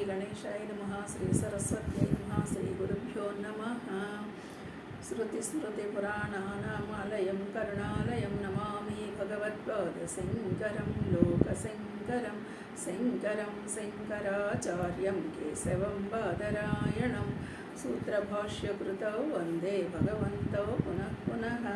गणेशाय नमः श्री सरस्वत्यै नमः श्री गुरुभ्यो नमः। श्रुतिस्मृतिपुराणानामालयं करुणालयं नमामि भगवत्पादशङ्करं लोकशङ्करं शङ्करं शङ्कराचार्यं केशवं बादरायणं सूत्रभाष्यकृतौ वन्दे भगवन्तौ पुनः पुनः।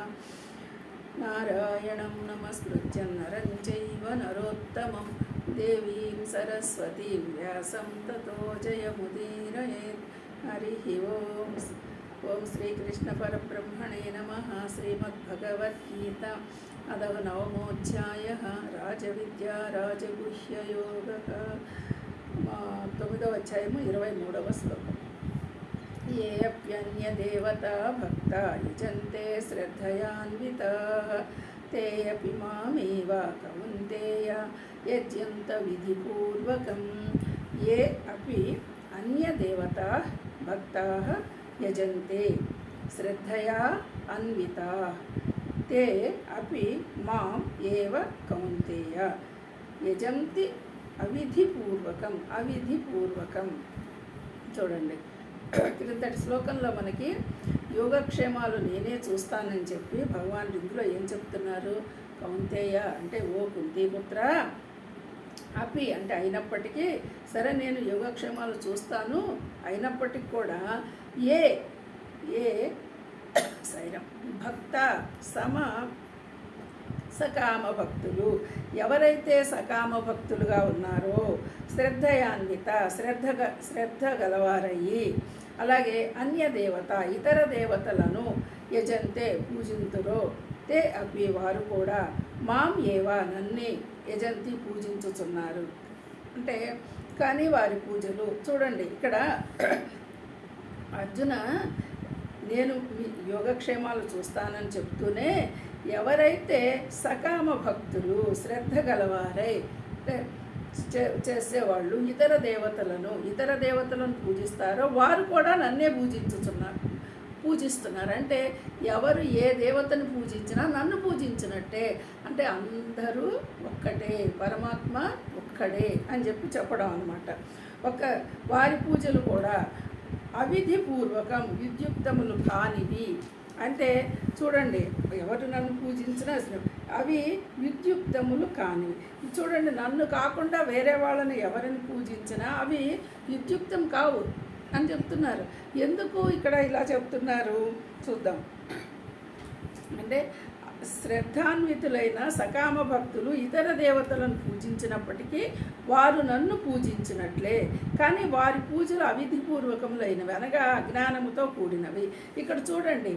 नारायणं नमस्कृत्य नरं चैव नरोत्तमं देवीं सरस्वतीं व्यासं ततो जयमुदीरयेत्। हरिः ओम्। ओं श्रीकृष्णपरब्रह्मणे नमः। श्रीमद्भगवद्गीता अदः नवमोऽध्यायः राजविद्या राजगुह्ययोगः। 9వ అధ్యాయము 23వ శ్లోకం। ये अप्यन्यदेवता भक्ता युजन्ते श्रद्धयान्विताः ते अपि मामेव कौन्तेय यज्यन्तविधिपूर्वकं। ये अपि अन्यदेवता भक्ताः यजन्ते श्रद्धया अन्विताः ते अपि माम् एव कौन्तेय यजन्ति అవిధిపూర్వకం చూడండి, క్రిందటి శ్లోకంలో మనకి యోగక్షేమాలు నేనే చూస్తానని చెప్పి భగవాన్ ఇందులో ఏం చెప్తున్నారు? కౌంతేయ అంటే ఓ కుంతీపుత్ర, అపి అంటే అయినప్పటికీ, సరే నేను యోగక్షేమాలు చూస్తాను, అయినప్పటికీ కూడా ఏ సైరం భక్త సకామ భక్తులు, ఎవరైతే సకామ భక్తులుగా ఉన్నారో, శ్రద్ధయాన్విత శ్రద్ధ గలవారయ్యి, అలాగే అన్య దేవత ఇతర దేవతలను యజంతే పూజింతురో తే అపి వారు కూడా మాం ఏవా నన్నే యజంతి పూజించుచున్నారు. అంటే కానీ వారి పూజలు చూడండి, ఇక్కడ అర్జున నేను మీ యోగక్షేమాలు చూస్తానని చెప్తూనే ఎవరైతే సకామ భక్తులు శ్రద్ధ గలవారై చేసేవాళ్ళు ఇతర దేవతలను పూజిస్తారో వారు కూడా నన్నే పూజిస్తున్నారు. అంటే ఎవరు ఏ దేవతను పూజించినా నన్ను పూజించినట్టే. అంటే అందరూ ఒక్కటే, పరమాత్మ ఒక్కడే అని చెప్పడం అన్నమాట. వారి పూజలు కూడా అవిధిపూర్వకం విద్యుక్తములు కానివి. అంటే చూడండి, ఎవరు నన్ను పూజించినా అవి విద్యుక్తములు కానివి. చూడండి, నన్ను కాకుండా వేరే వాళ్ళని ఎవరిని పూజించినా అవి విద్యుక్తం కావు అని చెప్తున్నారు. ఎందుకు ఇక్కడ ఇలా చెప్తున్నారు చూద్దాం. అంటే శ్రద్ధాన్వితులైన సకామ భక్తులు ఇతర దేవతలను పూజించినప్పటికీ వారు నన్ను పూజించినట్లే, కానీ వారి పూజలు అవిధిపూర్వకములైనవి, అనగా అజ్ఞానముతో కూడినవి. ఇక్కడ చూడండి,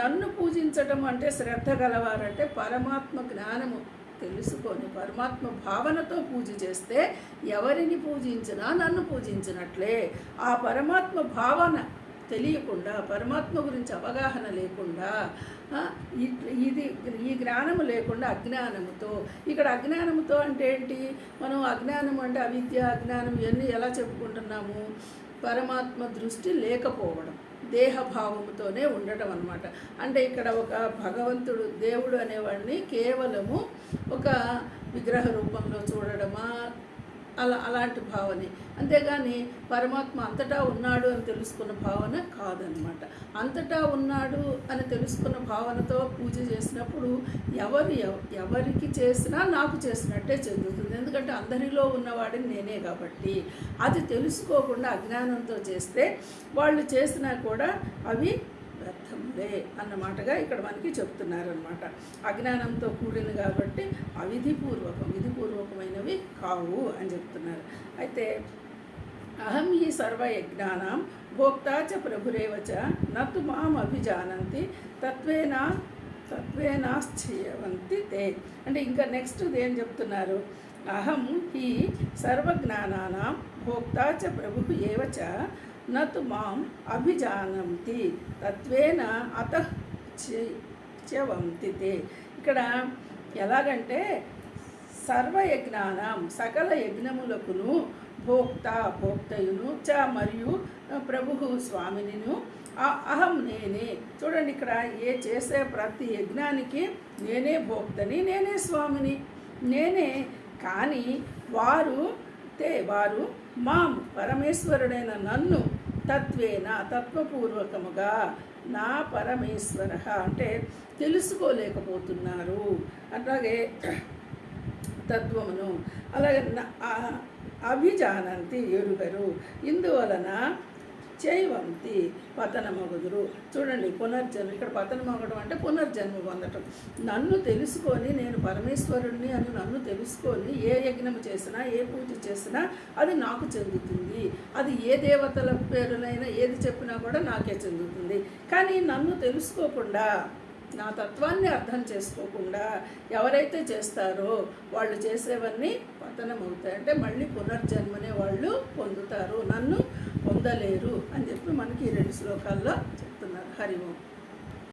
నన్ను పూజించటం అంటే శ్రద్ధ గలవారంటే పరమాత్మ జ్ఞానము తెలుసుకొని పరమాత్మ భావనతో పూజ చేస్తే ఎవరిని పూజించినా నన్ను పూజించినట్లే. ఆ పరమాత్మ భావన తెలియకుండా, పరమాత్మ గురించి అవగాహన లేకుండా, ఈ జ్ఞానము లేకుండా అజ్ఞానముతో, ఇక్కడ అజ్ఞానముతో అంటే ఏంటి? మనం అజ్ఞానం అంటే అవిద్య, అజ్ఞానం ఇవన్నీ ఎలా చెప్పుకుంటున్నాము? పరమాత్మ దృష్టి లేకపోవడం, దేహభావముతోనే ఉండటం అన్నమాట. అంటే ఇక్కడ ఒక భగవంతుడు, దేవుడు అనేవాడిని కేవలము ఒక విగ్రహ రూపంలో చూడడమా, అలాంటి భావనే, అంతేగాని పరమాత్మ అంతటా ఉన్నాడు అని తెలుసుకున్న భావన కాదనమాట. అంతటా ఉన్నాడు అని తెలుసుకున్న భావనతో పూజ చేసినప్పుడు ఎవరికి చేసినా నాకు చేసినట్టే చెందుతుంది. ఎందుకంటే అందరిలో ఉన్నవాడిని నేనే కాబట్టి. అది తెలుసుకోకుండా అజ్ఞానంతో చేస్తే వాళ్ళు చేసినా కూడా అవి వ్యర్థములే అన్నమాటగా ఇక్కడ మనకి చెప్తున్నారనమాట. అజ్ఞానంతో కూడిన కాబట్టి విధిపూర్వకమైనవి కావు అని చెప్తున్నారు. అయితే అహం ఈ సర్వయజ్ఞానాం భోక్తా చ ప్రభురేవచ నతు మాం అభిజానంతి తత్వేనాశ్చయవంతి తే. అంటే ఇంకా నెక్స్ట్ ఏం చెప్తున్నారు? అహం ఈ సర్వజ్ఞానానాం భోక్తా చ ప్రభుః ఏవచ నతు మాం అభిజానంతి తత్వేన అతః చ్యవంతి తే. ఇక్కడ ఎలాగంటే సర్వయజ్ఞానం సకల యజ్ఞములకును భోక్తయును చ మరియు ప్రభువు స్వామినిను అహం నేనే. చూడండి, ఇక్కడ చేసే ప్రతి యజ్ఞానికి నేనే భోక్తని, నేనే స్వామిని, నేనే. కానీ వారు తే వారు మాం పరమేశ్వరుడైన నన్ను తత్వేన తత్వపూర్వకముగా నా పరమేశ్వర అంటే తెలుసుకోలేకపోతున్నారు. అట్లాగే తత్వమును అలాగే అభిజానంతి ఎరుగరు, ఇందువలన చైవంతి పతనమగుదురు. చూడండి, పునర్జన్మ, ఇక్కడ పతనమగడం అంటే పునర్జన్మ పొందటం. నన్ను తెలుసుకొని, నేను పరమేశ్వరుణ్ణి అని నన్ను తెలుసుకొని ఏ యజ్ఞం చేసినా ఏ పూజ చేసినా అది నాకు చెందుతుంది. అది ఏ దేవతల పేరునైనా ఏది చెప్పినా కూడా నాకే చెందుతుంది. కానీ నన్ను తెలుసుకోకుండా, నా తత్వాన్ని అర్థం చేసుకోకుండా ఎవరైతే చేస్తారో వాళ్ళు చేసేవన్నీ పతనం అవుతాయి. అంటే మళ్ళీ పునర్జన్మనే వాళ్ళు పొందుతారు, నన్ను పొందలేరు అని చెప్పి మనకి ఈ 2 శ్లోకాల్లో చెప్తున్నారు. హరి ఓం.